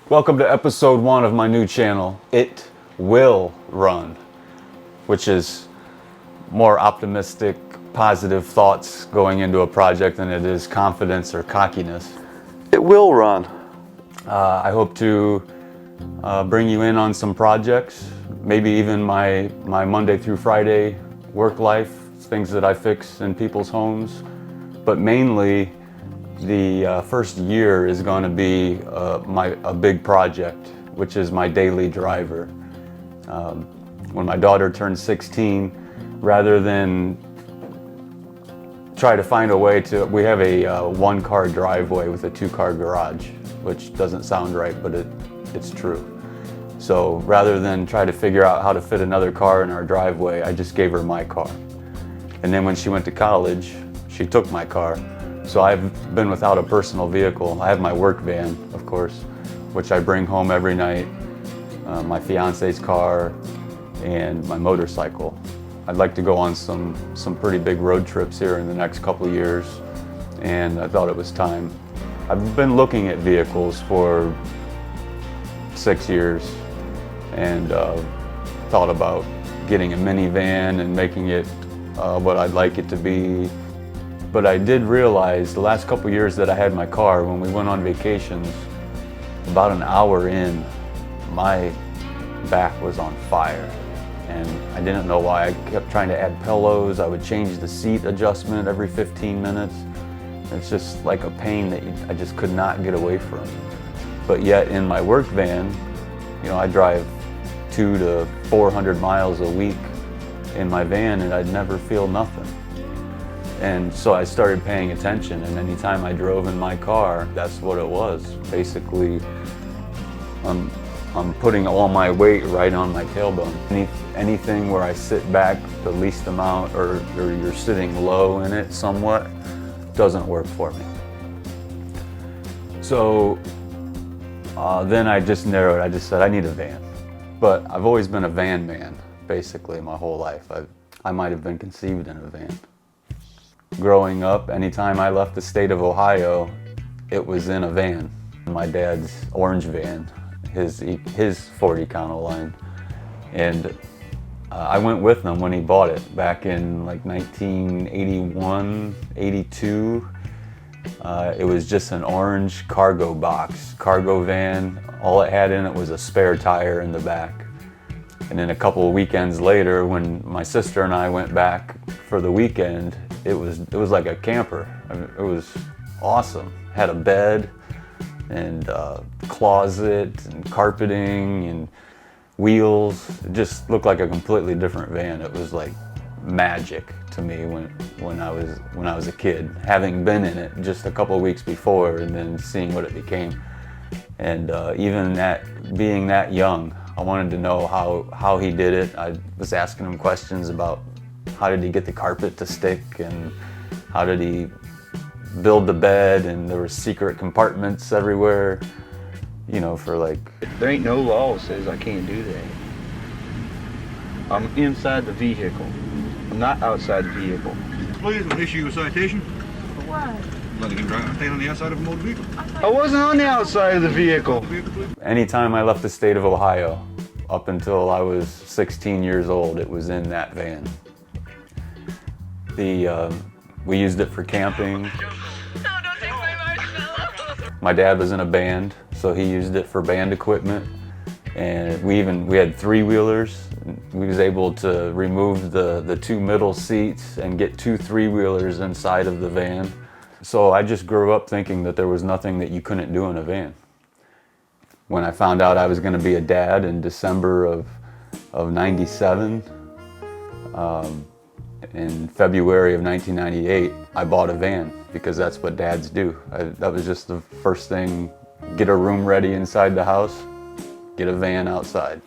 Welcome to episode 1 of my new channel, It Will Run, which is more optimistic, positive thoughts going into a project than it is confidence or cockiness. It will run. I hope to bring you in on some projects, maybe even my Monday through Friday work life, things that I fix in people's homes, but mainly the first year is going to be a big project, which is my daily driver. When my daughter turns 16, rather than try to find a way to, we have a one-car driveway with a two-car garage, which doesn't sound right, but it's true. So rather than try to figure out how to fit another car in our driveway, I just gave her my car. And then when she went to college, she took my car. So I've been without a personal vehicle. I have my work van, of course, which I bring home every night, my fiance's car, and my motorcycle. I'd like to go on some pretty big road trips here in the next couple of years, and I thought it was time. I've been looking at vehicles for 6 years and thought about getting a minivan and making it what I'd like it to be. But I did realize the last couple years that I had my car, when we went on vacations, about an hour in, my back was on fire. And I didn't know why. I kept trying to add pillows. I would change the seat adjustment every 15 minutes. It's just like a pain that I just could not get away from. But yet in my work van, you know, I drive 200 to 400 miles a week in my van and I'd never feel nothing. And so I started paying attention, and anytime I drove in my car, that's what it was. Basically, I'm putting all my weight right on my tailbone. Anything where I sit back the least amount or you're sitting low in it somewhat doesn't work for me. So then I just narrowed, I just said I need a van. But I've always been a van man, basically my whole life. I might have been conceived in a van. Growing up, anytime I left the state of Ohio, it was in a van. My dad's orange van, his 40 Econoline. And I went with him when he bought it back in like 1981, 82. It was just an orange cargo van. All it had in it was a spare tire in the back. And then a couple of weekends later, when my sister and I went back for the weekend, it was like a camper. I mean, it was awesome. Had a bed and closet and carpeting and wheels. It just looked like a completely different van. It was like magic to me when I was a kid, having been in it just a couple of weeks before and then seeing what it became. And even being that young, I wanted to know how he did it. I was asking him questions about how did he get the carpet to stick and how did he build the bed, and there were secret compartments everywhere, you know, for like... There ain't no law that says I can't do that. I'm inside the vehicle. I'm not outside the vehicle. Please, we'll issue you a citation. For what? Letting him drive on the outside of a motor vehicle. I wasn't on the outside of the vehicle. Anytime I left the state of Ohio, up until I was 16 years old, it was in that van. We used it for camping. No, don't take my marshmallow. My dad was in a band, so he used it for band equipment. And we had three-wheelers. We was able to remove the two middle seats and get 2 three-wheelers inside of the van. So I just grew up thinking that there was nothing that you couldn't do in a van. When I found out I was going to be a dad in December of '97, in February of 1998, I bought a van because that's what dads do. That was just the first thing, get a room ready inside the house, get a van outside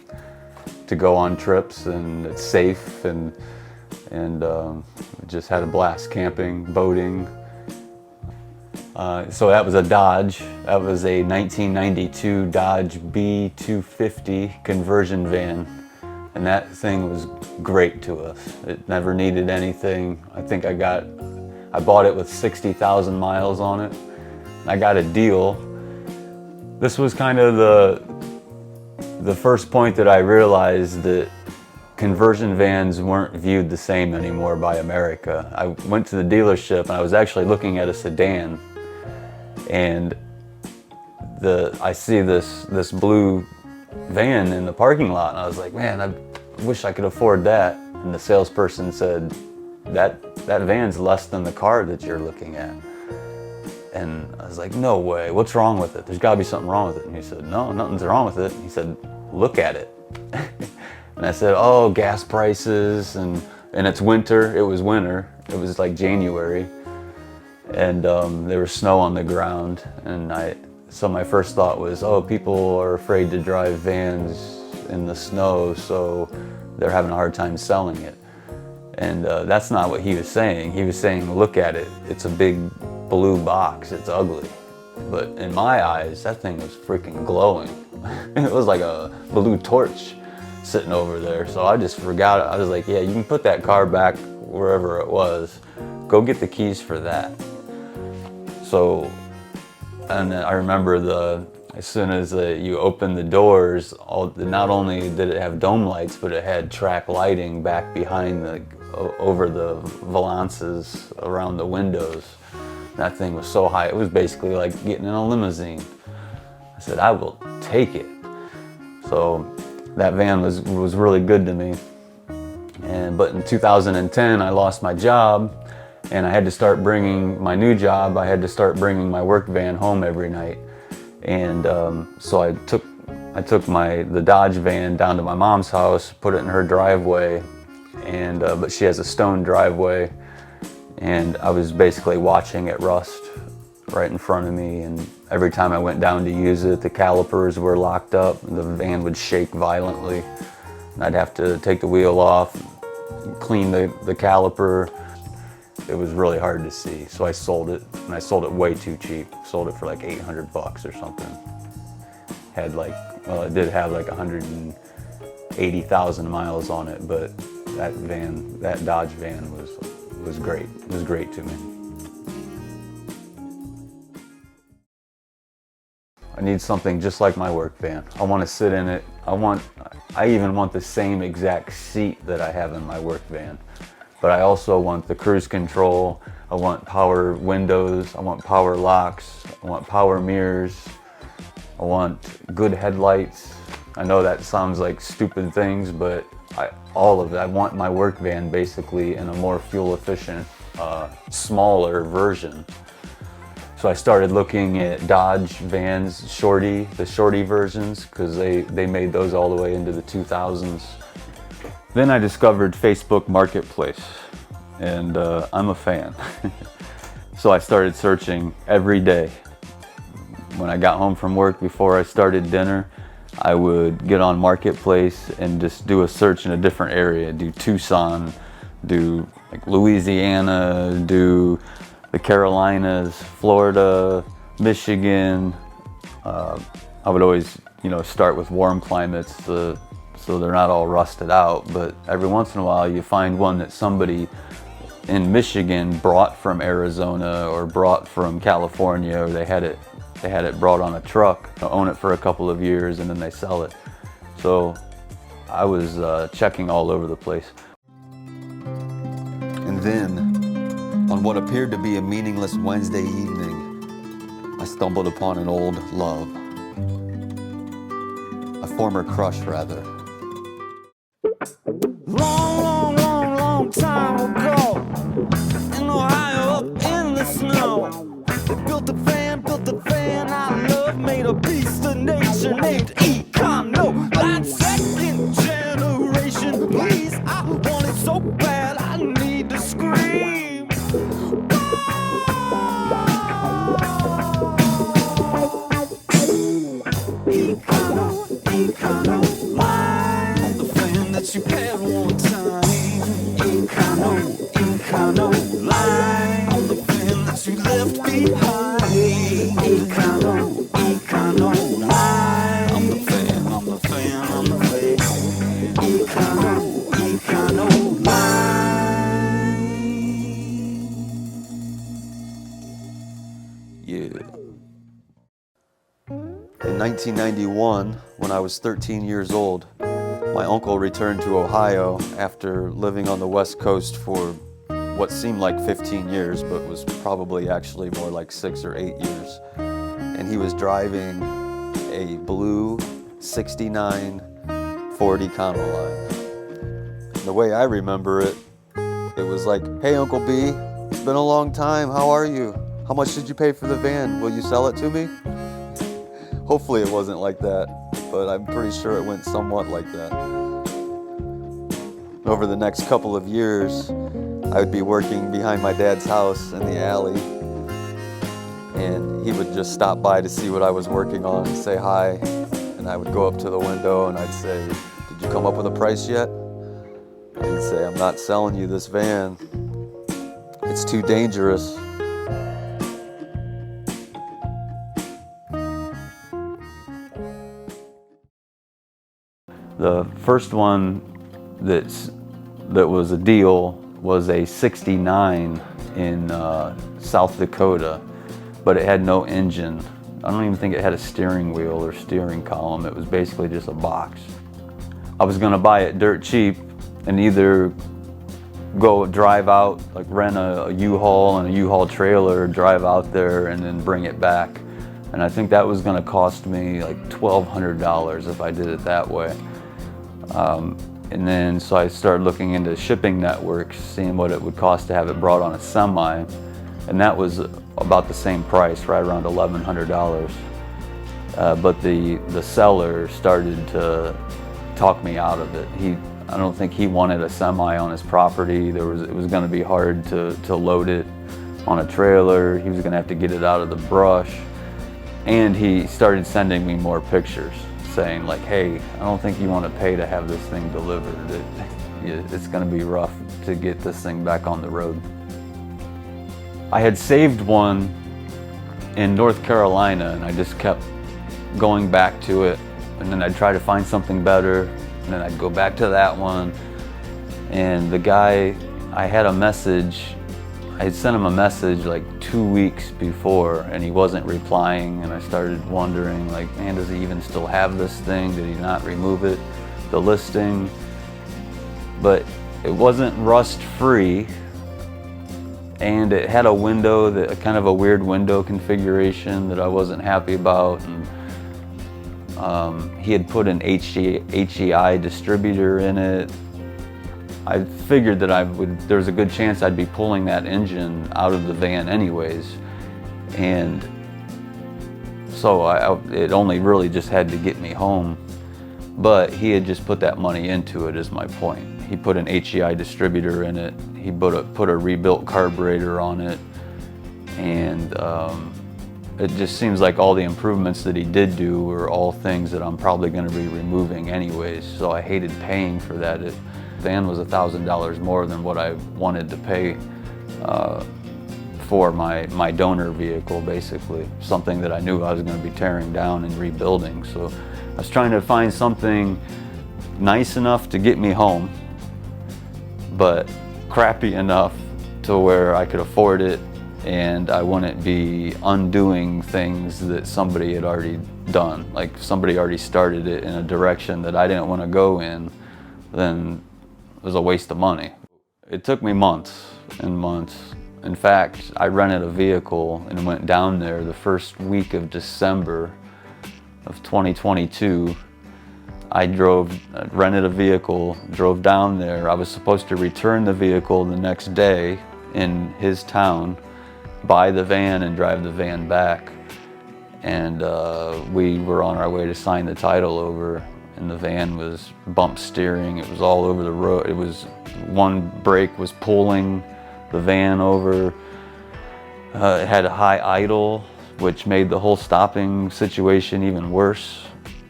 to go on trips, and it's safe, and just had a blast camping, boating. So that was a Dodge. That was a 1992 Dodge B250 conversion van. And that thing was great to us. It never needed anything. I think I bought it with 60,000 miles on it. I got a deal This was kind of the first point that I realized that conversion vans weren't viewed the same anymore by America. I went to the dealership and I was actually looking at a sedan, and I see this blue van in the parking lot, and I was like, man, I wish I could afford that. And the salesperson said, that van's less than the car that you're looking at. And I was like, no way, what's wrong with it? There's gotta be something wrong with it. And he said, no, nothing's wrong with it. He said, look at it. And I said, oh, gas prices, and it's winter. It was winter. It was like January. And there was snow on the ground. And so my first thought was, oh, people are afraid to drive vans in the snow, so they're having a hard time selling it. And that's not what he was saying. He was saying, look at it. It's a big blue box. It's ugly. But in my eyes, that thing was freaking glowing. It was like a blue torch sitting over there. So I just forgot it. I was like, yeah, you can put that car back wherever it was. Go get the keys for that. So, and I remember as soon as you opened the doors, not only did it have dome lights, but it had track lighting back behind over the valances around the windows. That thing was so high, it was basically like getting in a limousine. I said, I will take it. So that van was really good to me. But in 2010, I lost my job, and I had to start bringing my new job. I had to start bringing my work van home every night. And so I took the Dodge van down to my mom's house, put it in her driveway, and but she has a stone driveway, and I was basically watching it rust right in front of me. And every time I went down to use it, the calipers were locked up, and the van would shake violently, and I'd have to take the wheel off, clean the caliper. It was really hard to see, so I sold it, and I sold it way too cheap. Sold it for like $800 or something. It did have like 180,000 miles on it, but that Dodge van was great. It was great to me. I need something just like my work van. I want to sit in it. I even want the same exact seat that I have in my work van. But I also want the cruise control, I want power windows, I want power locks, I want power mirrors, I want good headlights. I know that sounds like stupid things, but all of it. I want my work van basically in a more fuel efficient, smaller version. So I started looking at Dodge vans, the shorty versions, because they made those all the way into the 2000s. Then I discovered Facebook Marketplace, and I'm a fan. So I started searching every day. When I got home from work, before I started dinner, I would get on Marketplace and just do a search in a different area. Do Tucson, do like Louisiana, do the Carolinas, Florida, Michigan. I would always, start with warm climates, so they're not all rusted out. But every once in a while, you find one that somebody in Michigan brought from Arizona or brought from California, or they had it brought on a truck, own it for a couple of years, and then they sell it. So I was checking all over the place. And then, on what appeared to be a meaningless Wednesday evening, I stumbled upon an old love. A former crush, rather. Long time ago, in Ohio, up in the snow, they built a van I love, made a beast of nature named Econo. That second generation, please, I want it so bad, I need to scream. Econo, line, the fan that you had one time. Econo, line, the fan that you left behind. Econo, line, I'm the fan. Econo, line. Yeah. In 1991, when I was 13 years old, my uncle returned to Ohio after living on the West Coast for what seemed like 15 years, but was probably actually more like 6 or 8 years. And he was driving a blue 69 Ford Econoline. The way I remember it, it was like, "Hey Uncle B, it's been a long time, how are you? How much did you pay for the van? Will you sell it to me?" Hopefully it wasn't like that, but I'm pretty sure it went somewhat like that. Over the next couple of years, I would be working behind my dad's house in the alley, and he would just stop by to see what I was working on and say hi, and I would go up to the window and I'd say, "Did you come up with a price yet?" And he'd say, "I'm not selling you this van. It's too dangerous." The first one that was a deal was a 69 in South Dakota, but it had no engine. I don't even think it had a steering wheel or steering column. It was basically just a box. I was gonna buy it dirt cheap and either go drive out, like rent a U-Haul and a U-Haul trailer, drive out there and then bring it back. And I think that was gonna cost me like $1,200 if I did it that way. And then so I started looking into shipping networks, seeing what it would cost to have it brought on a semi, and that was about the same price, right around $1,100. But the seller started to talk me out of it. I don't think he wanted a semi on his property. It was going to be hard to load it on a trailer. He was going to have to get it out of the brush, and he started sending me more pictures, saying like, "Hey, I don't think you want to pay to have this thing delivered. It's going to be rough to get this thing back on the road." I had saved one in North Carolina, and I just kept going back to it, and then I'd try to find something better, and then I'd go back to that one. And the guy, I had sent him a message like 2 weeks before, and he wasn't replying, and I started wondering, like, man, does he even still have this thing? Did he not remove it, the listing? But it wasn't rust-free, and it had a window, kind of a weird window configuration that I wasn't happy about. And he had put an HEI distributor in it. I figured that there was a good chance I'd be pulling that engine out of the van anyways. And so it only really just had to get me home. But he had just put that money into it, is my point. He put an HEI distributor in it. He put a rebuilt carburetor on it. And it just seems like all the improvements that he did do were all things that I'm probably going to be removing anyways. So I hated paying for that. The van was $1,000 more than what I wanted to pay for my donor vehicle, basically. Something that I knew I was going to be tearing down and rebuilding. So I was trying to find something nice enough to get me home, but crappy enough to where I could afford it and I wouldn't be undoing things that somebody had already done. Like somebody already started it in a direction that I didn't want to go in, then it was a waste of money. It took me months and months. In fact, I rented a vehicle and went down there the first week of December of 2022. I rented a vehicle, drove down there. I was supposed to return the vehicle the next day in his town, buy the van and drive the van back. And we were on our way to sign the title over, and the van was bump steering. It was all over the road. It was, one brake was pulling the van over. It had a high idle, which made the whole stopping situation even worse.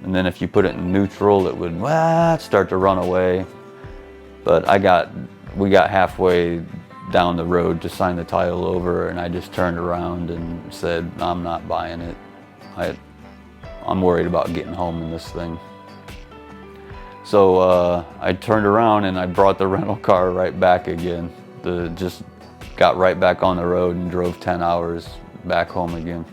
And then if you put it in neutral, it would start to run away. But we got halfway down the road to sign the title over, and I just turned around and said, I'm not buying it. I'm worried about getting home in this thing. So I turned around and I brought the rental car right back again. Just got right back on the road and drove 10 hours back home again.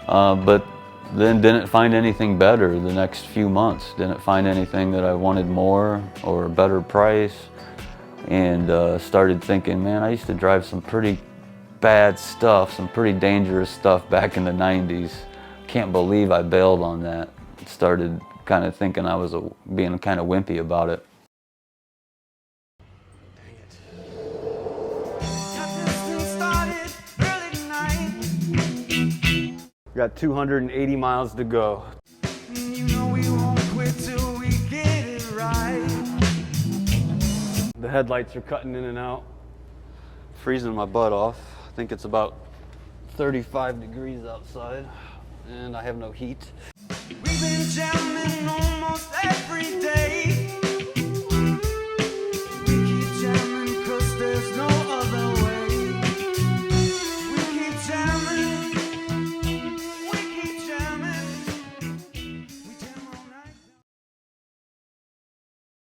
But then didn't find anything better the next few months. Didn't find anything that I wanted more or a better price. And started thinking, man, I used to drive some pretty bad stuff, some pretty dangerous stuff back in the 90s. Can't believe I bailed on that. Started kind of thinking I was being kind of wimpy about it. Got 280 miles to go. You know we won't quit till we get it right. The headlights are cutting in and out. Freezing my butt off. I think it's about 35 degrees outside, and I have no heat. We've been jamming almost every day.